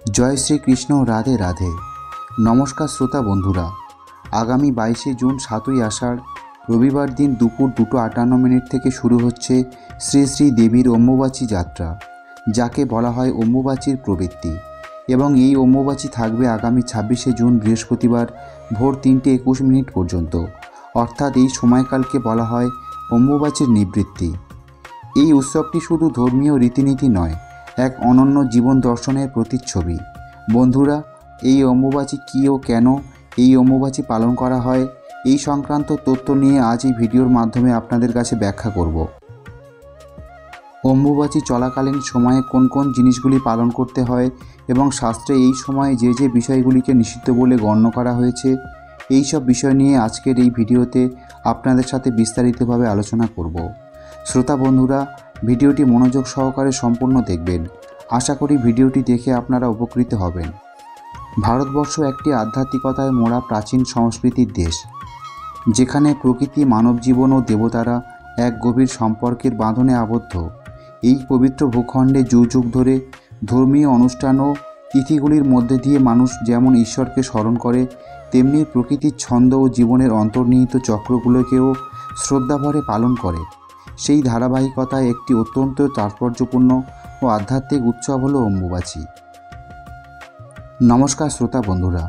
জয় শ্রীকৃষ্ণ। রাধে রাধে। নমস্কার শ্রোতা বন্ধুরা, আগামী 22শে জুন 7ই আষাঢ় রবিবার দিন দুপুর 2:58 থেকে শুরু হচ্ছে শ্রী শ্রী দেবীর অম্বুবাচী যাত্রা, যাকে বলা হয় অম্বুবাচীর প্রবৃত্তি। এবং এই অম্বুবাচী থাকবে আগামী 26শে জুন বৃহস্পতিবার ভোর 3:21 পর্যন্ত, অর্থাৎ এই সময়কালকে বলা হয় অম্বুবাচীর নিবৃত্তি। এই উৎসবটি শুধু ধর্মীয় রীতিনীতি নয়, এক অনন্য জীবন দর্শনের প্রতিচ্ছবি। বন্ধুরা, এই অম্বুবাচী কী ও কেন এই অম্বুবাচী পালন করা হয়, এই সংক্রান্ত তথ্য নিয়ে আজ এই ভিডিওর মাধ্যমে আপনাদের কাছে ব্যাখ্যা করব। অম্বুবাচী চলাকালীন সময়ে কোন কোন জিনিসগুলি পালন করতে হয় এবং শাস্ত্রে এই সময়ে যে যে বিষয়গুলিকে নিষিদ্ধ বলে গণ্য করা হয়েছে, এই সব বিষয় নিয়ে আজকের এই ভিডিওতে আপনাদের সাথে বিস্তারিতভাবে আলোচনা করব। শ্রোতা বন্ধুরা, ভিডিওটি মনোযোগ সহকারে সম্পূর্ণ দেখবেন। আশা করি ভিডিওটি দেখে আপনারা উপকৃত হবেন। ভারতবর্ষ একটি আধ্যাত্মিকতায় মোড়া প্রাচীন সংস্কৃতির দেশ, যেখানে প্রকৃতি, মানব জীবন ও দেবতারা এক গভীর সম্পর্কের বাঁধনে আবদ্ধ। এই পবিত্র ভূখণ্ডে যুগ যুগ ধরে ধর্মীয় অনুষ্ঠান ও তিথিগুলির মধ্যে দিয়ে মানুষ যেমন ঈশ্বরকে স্মরণ করে, তেমনি প্রকৃতির ছন্দ ও জীবনের অন্তর্নিহিত চক্রগুলোকেও শ্রদ্ধাভরে পালন করে। সেই ধারাবাহিকতায় একটি অত্যন্ত তাৎপর্যপূর্ণ ও আধ্যাত্মিক উৎসব হলো অম্বুবাচী। নমস্কার শ্রোতা বন্ধুরা,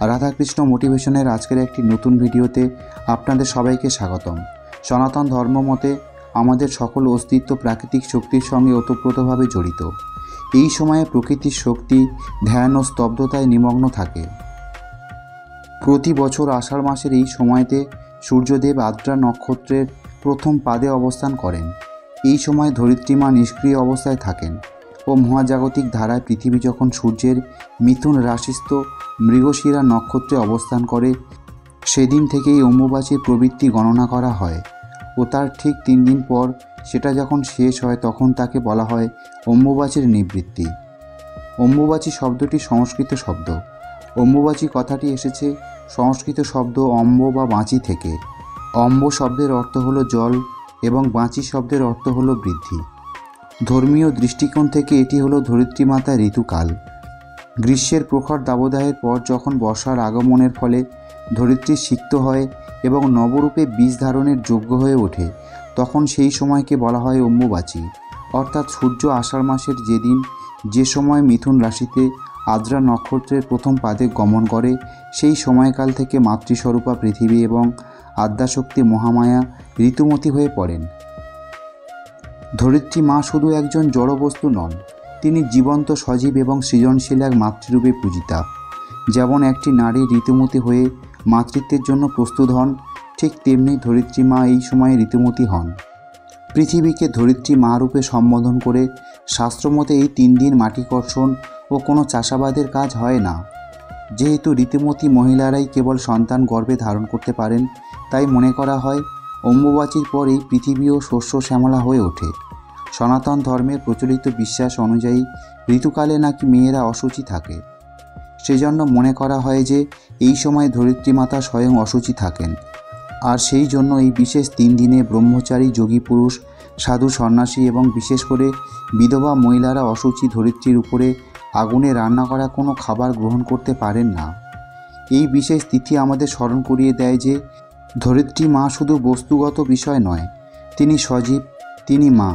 রাধাকৃষ্ণ মোটিভেশনের আজকের একটি নতুন ভিডিওতে আপনাদের সবাইকে স্বাগতম। সনাতন ধর্ম মতে আমাদের সকল অস্তিত্ব প্রাকৃতিক শক্তির সঙ্গে ওতপ্রোতভাবে জড়িত। এই সময়ে প্রকৃতির শক্তি, ধ্যান ও স্তব্ধতায় নিমগ্ন থাকে। প্রতি বছর আষাঢ় মাসের এই সময়তে সূর্যদেব আদ্রা নক্ষত্রের প্রথম পাদে অবস্থান করেন। এই সময় ধরিত্রীমা নিষ্ক্রিয় অবস্থায় থাকেন ও মহাজাগতিক ধারায় পৃথিবী যখন সূর্যের মিথুন রাশিস্থ মৃগশিরা নক্ষত্রে অবস্থান করে, সেদিন থেকেই অম্বুবাচীর প্রবৃত্তি গণনা করা হয় ও তার ঠিক 3 দিন পর সেটা যখন শেষ হয় তখন তাকে বলা হয় অম্বুবাচীর নিবৃত্তি। অম্বুবাচী শব্দটি সংস্কৃত শব্দ। অম্বুবাচী কথাটি এসেছে সংস্কৃত শব্দ অম্ব বা বাঁচি থেকে। অম্ব শব্দের অর্থ হলো জল এবং বাঁচি শব্দের অর্থ হলো বৃদ্ধি। ধর্মীয় দৃষ্টিকোণ থেকে এটি হলো ধরিত্রী মাতার ঋতুকাল। গ্রীষ্মের প্রখর দাবদাহের পর যখন বর্ষার আগমনের ফলে ধরিত্রী সিক্ত হয় এবং নবরূপে বীজ ধারণের যোগ্য হয়ে ওঠে, তখন সেই সময়কে বলা হয় অম্বুবাচী। অর্থাৎ সূর্য আষাঢ় মাসের যেদিন, যে সময় মিথুন রাশিতে আদ্রা নক্ষত্রের প্রথম পাদে গমন করে, সেই সময়কাল থেকে মাতৃস্বরূপা পৃথিবী এবং আদ্যাশক্তি মহামায়া ঋতুমতী হয়ে পড়েন। ধরিত্রী মা শুধু একজন জড়বস্তু নন, তিনি জীবন্ত, সজীব এবং সৃজনশীল এক মাতৃরূপে পূজিতা। যেমন একটি নারী ঋতুমতী হয়ে মাতৃত্বের জন্য প্রস্তুত হন, ঠিক তেমনি ধরিত্রী মা এই সময়ে ঋতুমতী হন। পৃথিবীকে ধরিত্রী মা রূপে সম্বোধন করে শাস্ত্রমতে এই 3 দিন মাটি কর্ষণ ও কোনো চাষাবাদের কাজ হয় না। যেহেতু ঋতুমতী মহিলারাই কেবল সন্তান গর্ভে ধারণ করতে পারেন, তাই মনে করা হয় অম্বুবাচীর পরেই পৃথিবীও শস্য শ্যামলা হয়ে ওঠে। সনাতন ধর্মের প্রচলিত বিশ্বাস অনুযায়ী ঋতুকালে নাকি মেয়েরা অশুচি থাকে, সেজন্য মনে করা হয় যে এই সময় ধরিত্রী মাতা স্বয়ং অশুচি থাকেন। আর সেই জন্য এই বিশেষ 3 দিনে ব্রহ্মচারী, যোগী পুরুষ, সাধু, সন্ন্যাসী এবং বিশেষ করে বিধবা মহিলারা অশুচি ধরিত্রীর উপরে আগুনে রান্না করা কোনো খাবার গ্রহণ করতে পারেন না। এই বিশেষ তিথি আমাদের স্মরণ করিয়ে দেয় যে ধরিত্রী মা শুধু বস্তুগত বিষয় নয়, তিনি সজীব, তিনি মা,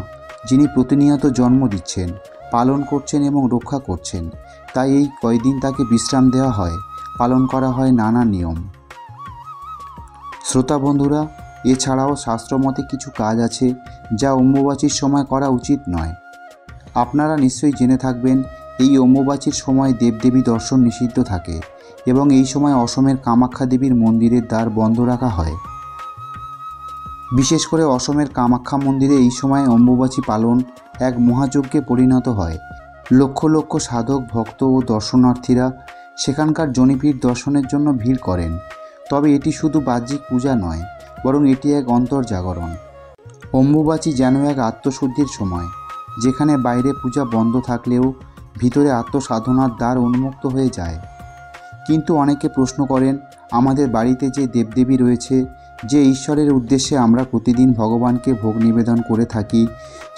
যিনি প্রতিনিয়ত জন্ম দিচ্ছেন, পালন করছেন এবং রক্ষা করছেন। তাই এই কয়দিন তাকে বিশ্রাম দেওয়া হয়, পালন করা হয় নানা নিয়ম। শ্রোতা বন্ধুরা, এছাড়াও শাস্ত্রমতে কিছু কাজ আছে যা অম্বুবাচীর সময় করা উচিত নয়। আপনারা নিশ্চয়ই জেনে থাকবেন, এই অম্বুবাচীর সময় দেবদেবী দর্শন নিষিদ্ধ থাকে এবং এই সময় অসমের কামাখ্যা দেবীর মন্দিরের দ্বার বন্ধ রাখা হয়। বিশেষ করে অসমের কামাখ্যা মন্দিরে এই সময় অম্বুবাচী পালন এক মহাযজ্ঞে পরিণত হয়। লক্ষ লক্ষ সাধক, ভক্ত ও দর্শনার্থীরা সেখানকার জনিপীঠ দর্শনের জন্য ভিড় করেন। তবে এটি শুধু বাহ্যিক পূজা নয়, বরং এটি এক অন্তর্জাগরণ। অম্বুবাচী যেন এক আত্মশুদ্ধির সময়, যেখানে বাইরে পূজা বন্ধ থাকলেও ভিতরে আত্মসাধনার দ্বার উন্মুক্ত হয়ে যায়। কিন্তু অনেকে প্রশ্ন করেন, আমাদের বাড়িতে যে দেবদেবী রয়েছে, যে ঈশ্বরের উদ্দেশ্যে আমরা প্রতিদিন ভগবানকে ভোগ নিবেদন করে থাকি,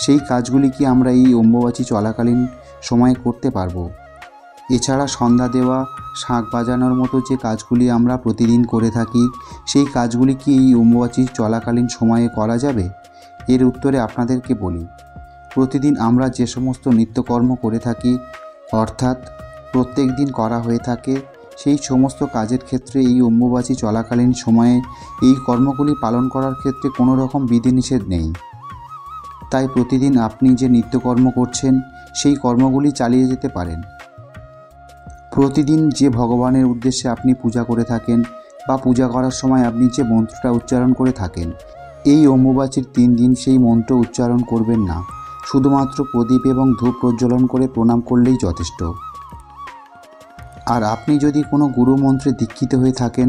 সেই কাজগুলি কি আমরা এই অম্বুবাচী চলাকালীন সময়ে করতে পারব? এছাড়া সন্ধ্যা দেওয়া, শাঁখ বাজানোর মতো যে কাজগুলি আমরা প্রতিদিন করে থাকি, সেই কাজগুলি কি এই অম্বুবাচী চলাকালীন সময়ে করা যাবে? এর উত্তরে আপনাদেরকে বলি, প্রতিদিন আমরা যে সমস্ত নিত্যকর্ম করে থাকি, অর্থাৎ প্রত্যেক দিন করা হয়ে থাকে, সেই সমস্ত কাজের ক্ষেত্রে এই অম্বুবাচী চলাকালীন সময়ে এই কর্মগুলি পালন করার ক্ষেত্রে কোনো রকম বিধিনিষেধ নেই। তাই প্রতিদিন আপনি যে নিত্যকর্ম করছেন, সেই কর্মগুলি চালিয়ে যেতে পারেন। প্রতিদিন যে ভগবানের উদ্দেশ্যে আপনি পূজা করে থাকেন বা পূজা করার সময় আপনি যে মন্ত্রটা উচ্চারণ করে থাকেন, এই অম্বুবাচীর 3 দিন সেই মন্ত্র উচ্চারণ করবেন না। শুধুমাত্র প্রদীপ এবং ধূপ প্রজ্বলন করে প্রণাম করলেই যথেষ্ট। আর আপনি যদি কোনো গুরুমন্ত্রে দীক্ষিত হয়ে থাকেন,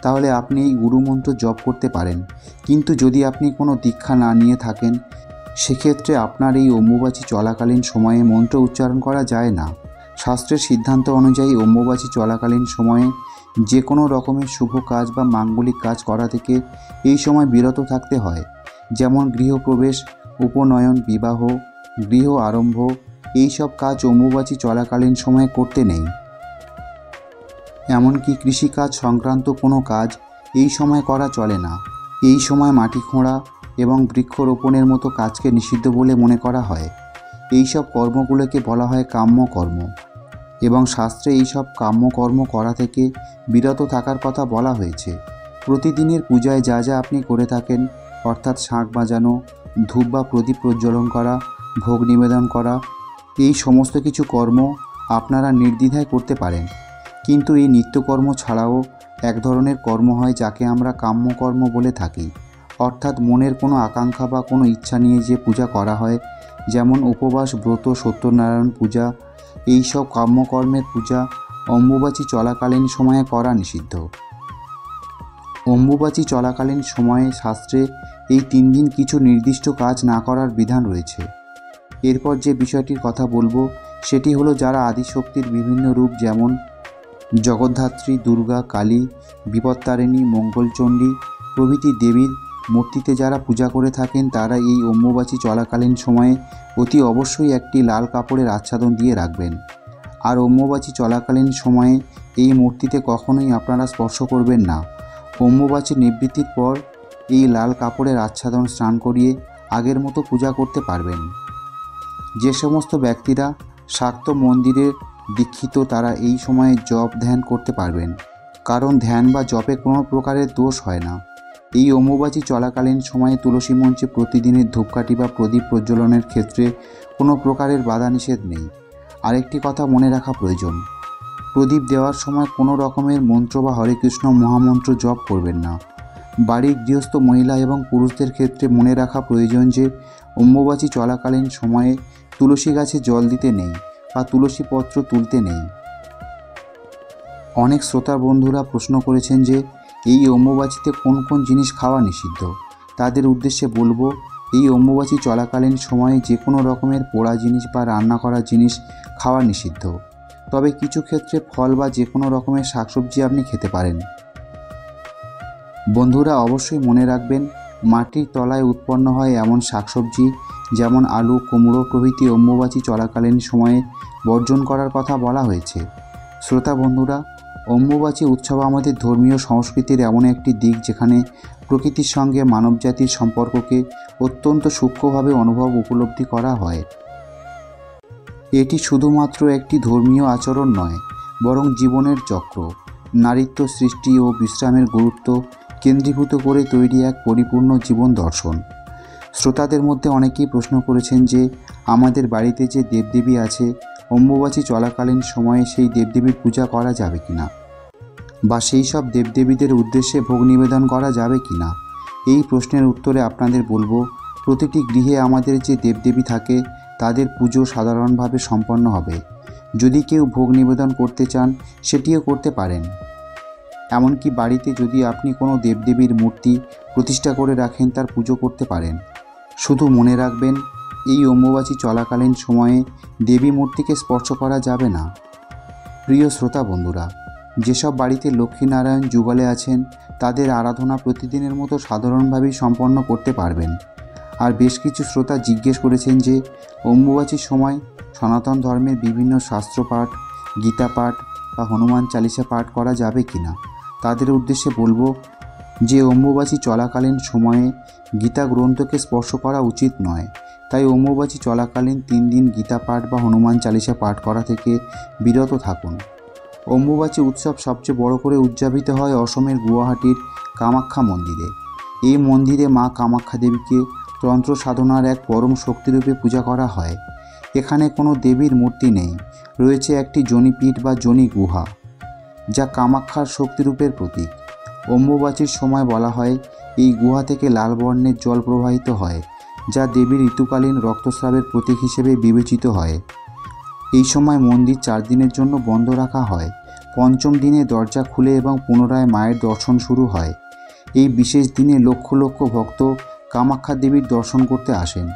তাহলে আপনি এই গুরুমন্ত্র জপ করতে পারেন। কিন্তু যদি আপনি কোনো দীক্ষা না নিয়ে থাকেন, সেক্ষেত্রে আপনার এই অম্বুবাচী চলাকালীন সময়ে মন্ত্র উচ্চারণ করা যায় না। শাস্ত্রের সিদ্ধান্ত অনুযায়ী অম্বুবাচী চলাকালীন সময়ে যে কোনো রকমের শুভ কাজ বা মাঙ্গলিক কাজ করা থেকে এই সময় বিরত থাকতে হয়। যেমন গৃহপ্রবেশ, উপনয়ন, বিবাহ, গৃহ আরম্ভ, এই সব কাজ অম্বুবাচী চলাকালীন সময়ে করতে নেই। এমনকি কৃষিকাজ সংক্রান্ত কোনো কাজ এই সময় করা চলে না। এই সময় মাটি খোঁড়া এবং বৃক্ষরোপণের মতো কাজকে নিষিদ্ধ বলে মনে করা হয়। এই সব কর্মগুলোকে বলা হয় কাম্যকর্ম, এবং শাস্ত্রে এই সব কাম্যকর্ম করা থেকে বিরত থাকার কথা বলা হয়েছে। প্রতিদিনের পূজায় যা যা আপনি করে থাকেন, অর্থাৎ শাঁখ বাজানো, ধূপ বা প্রদীপ প্রজ্বলন করা, ভোগ নিবেদন করা, এই সমস্ত কিছু কর্ম আপনারা নির্দ্বিধায় করতে পারেন। কিন্তু এই নিত্যকর্ম ছাড়াও এক ধরনের কর্ম হয় যাকে আমরা কাম্যকর্ম বলে থাকি, অর্থাৎ মনের কোনো আকাঙ্ক্ষা বা কোনো ইচ্ছা নিয়ে যে পূজা করা হয়, যেমন উপবাস, ব্রত, সত্যনারায়ণ পূজা, এই সব কাম্যকর্মের পূজা অম্বুবাচী চলাকালীন সময়ে করা নিষিদ্ধ। অম্বুবাচী চলাকালীন সময়ে শাস্ত্রে এই 3 দিন কিছু নির্দিষ্ট কাজ না করার বিধান রয়েছে। এরপর যে বিষয়টির কথা বলবো সেটি হলো, যারা আদিশক্তির বিভিন্ন রূপ যেমন জগদ্ধাত্রী, দুর্গা, কালী, বিপত্তারিণী, মঙ্গলচণ্ডী প্রভৃতি দেবীর মূর্তিতে যারা পূজা করে থাকেন, তারা এই অম্বুবাচী চলাকালীন সময়ে অতি অবশ্যই একটি লাল কাপড়ের আচ্ছাদন দিয়ে রাখবেন। আর অম্বুবাচী চলাকালীন সময়ে এই মূর্তিতে কখনোই আপনারা স্পর্শ করবেন না। অম্বুবাচী নিবৃত্তির পর এই লাল কাপড়ের আচ্ছাদন স্নান করিয়ে আগের মতো পূজা করতে পারবেন। যে সমস্ত ব্যক্তিরা শাক্ত মন্দিরে দীক্ষিত, তারা এই সময়ে জপ ধ্যান করতে পারবেন, কারণ ধ্যান বা জপে কোনো প্রকারের দোষ হয় না। এই অম্বুবাচী চলাকালীন সময়ে তুলসী মঞ্চে প্রতিদিনের ধূপকাঠি বা প্রদীপ প্রজ্বলনের ক্ষেত্রে কোনো প্রকারের বাধা নিষেধ নেই। আরেকটি কথা মনে রাখা প্রয়োজন, প্রদীপ দেওয়ার সময় কোনো রকমের মন্ত্র বা হরে কৃষ্ণ মহামন্ত্র জপ করবেন না। বাড়ির গৃহস্থ মহিলা এবং পুরুষদের ক্ষেত্রে মনে রাখা প্রয়োজন যে অম্বুবাচী চলাকালীন সময়ে তুলসী গাছে জল দিতে নেই বা তুলসী পত্র তুলতে নেই। অনেক শ্রোতা বন্ধুরা প্রশ্ন করেছেন যে এই অম্বুবাচীতে কোন কোন জিনিস খাওয়া নিষিদ্ধ। তাদের উদ্দেশ্যে বলবো, এই অম্বুবাচী চলাকালীন সময়ে যে কোনো রকমের পোড়া জিনিস বা রান্না করা জিনিস খাওয়া নিষিদ্ধ। তবে কিছু ক্ষেত্রে ফল বা যে কোনো রকমের শাকসবজি আপনি খেতে পারেন। বন্ধুরা অবশ্যই মনে রাখবেন, মাটির তলায় উৎপন্ন হয় এমন শাকসবজি যেমন আলু, কুমড়ো প্রভৃতি অম্বুবাচী চলাকালীন সময়ে বর্জন করার কথা বলা হয়েছে। শ্রোতা বন্ধুরা, অম্বুবাচী উৎসব আমাদের ধর্মীয় সংস্কৃতির এমন একটি দিক যেখানে প্রকৃতির সঙ্গে মানবজাতির সম্পর্ককে অত্যন্ত সূক্ষ্মভাবে উপলব্ধি করা হয়। এটি শুধুমাত্র একটি ধর্মীয় আচরণ নয়, বরং জীবনের চক্র, নারীত্ব, সৃষ্টি ও বিশ্রামের গুরুত্ব কেন্দ্রীভূত করে তৈরি এক পরিপূর্ণ জীবন দর্শন। শ্রোতাদের মধ্যে অনেকেই প্রশ্ন করেছেন যে আমাদের বাড়িতে যে দেবদেবী আছে, অম্বুবাচী চলাকালীন সময়ে সেই দেবদেবীর পূজা করা যাবে কিনা, বা সেই সব দেবদেবীদের উদ্দেশ্যে ভোগ নিবেদন করা যাবে কিনা। এই প্রশ্নের উত্তরে আপনাদের বলবো, প্রতিটি গৃহে আমাদের যে দেবদেবী থাকে তাদের পুজো সাধারণভাবে সম্পন্ন হবে। যদি কেউ ভোগ নিবেদন করতে চান সেটিও করতে পারেন। এমনকি বাড়িতে যদি আপনি কোনো দেবদেবীর মূর্তি প্রতিষ্ঠা করে রাখেন, তার পুজো করতে পারেন। শুধু মনে রাখবেন, এই অম্বুবাচী চলাকালীন সময়ে দেবী মূর্তিকে স্পর্শ করা যাবে না। প্রিয় শ্রোতা বন্ধুরা, যেসব বাড়িতে লক্ষ্মীনারায়ণ যুগলে আছেন তাদের আরাধনা প্রতিদিনের মতো সাধারণভাবেই সম্পন্ন করতে পারবেন। আর বেশ কিছু শ্রোতা জিজ্ঞেস করেছেন যে অম্বুবাচীর সময় সনাতন ধর্মের বিভিন্ন শাস্ত্রপাঠ গীতা পাঠ বা হনুমান চালিসা পাঠ করা যাবে কি না। তাদের উদ্দেশ্যে বলবো যে অম্বুবাচী চলাকালীন সময়ে গীতা গ্রন্থকে স্পর্শ করা উচিত নয়। তাই অম্বুবাচী চলাকালীন 3 দিন গীতা পাঠ বা হনুমান চালিসা পাঠ করা থেকে বিরত থাকুন। অম্বুবাচী উৎসব সবচেয়ে বড় করে উদযাপিত হয় অসমের গুয়াহাটির কামাখ্যা মন্দিরে। এই মন্দিরে মা কামাখ্যা দেবীকে তন্ত্র সাধনার এক পরম শক্তিরূপে পূজা করা হয়। এখানে কোনো দেবীর মূর্তি নেই, রয়েছে একটি যোনিপীঠ বা যোনি গুহা, যা কামাখ্যার শক্তিরূপের প্রতীক। অম্বুবাচীর সময় বলা হয় এই গুহা থেকে লাল বর্ণের জল প্রবাহিত হয়, যা দেবীর ঋতুকালীন রক্তস্রাবের প্রতীক হিসেবে বিবেচিত হয়। এই সময় মন্দির 4 দিনের জন্য বন্ধ রাখা হয়। 5ম দিনে দরজা খুলে এবং পুনরায় মায়ের দর্শন শুরু হয়। এই বিশেষ দিনে লক্ষ লক্ষ ভক্ত কামাখ্যা দেবীর দর্শন করতে আসেন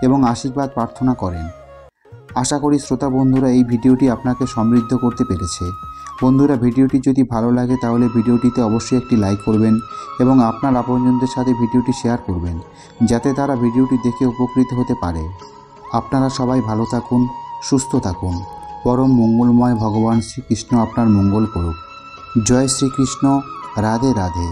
এবং আশীর্বাদ প্রার্থনা করেন। আশা করি শ্রোতা বন্ধুরা এই ভিডিওটি আপনাকে সমৃদ্ধ করতে পেরেছে। বন্ধুরা, ভিডিওটি যদি ভালো লাগে তাহলে ভিডিওটিতে অবশ্যই একটি লাইক করবেন এবং আপনার আপনজনদের সাথে ভিডিওটি শেয়ার করবেন, যাতে তারা ভিডিওটি দেখে উপকৃত হতে পারে। আপনারা সবাই ভালো থাকুন, সুস্থ থাকুন। পরম মঙ্গলময় ভগবান শ্রীকৃষ্ণ আপনার মঙ্গল করুক। জয় শ্রীকৃষ্ণ। রাধে রাধে।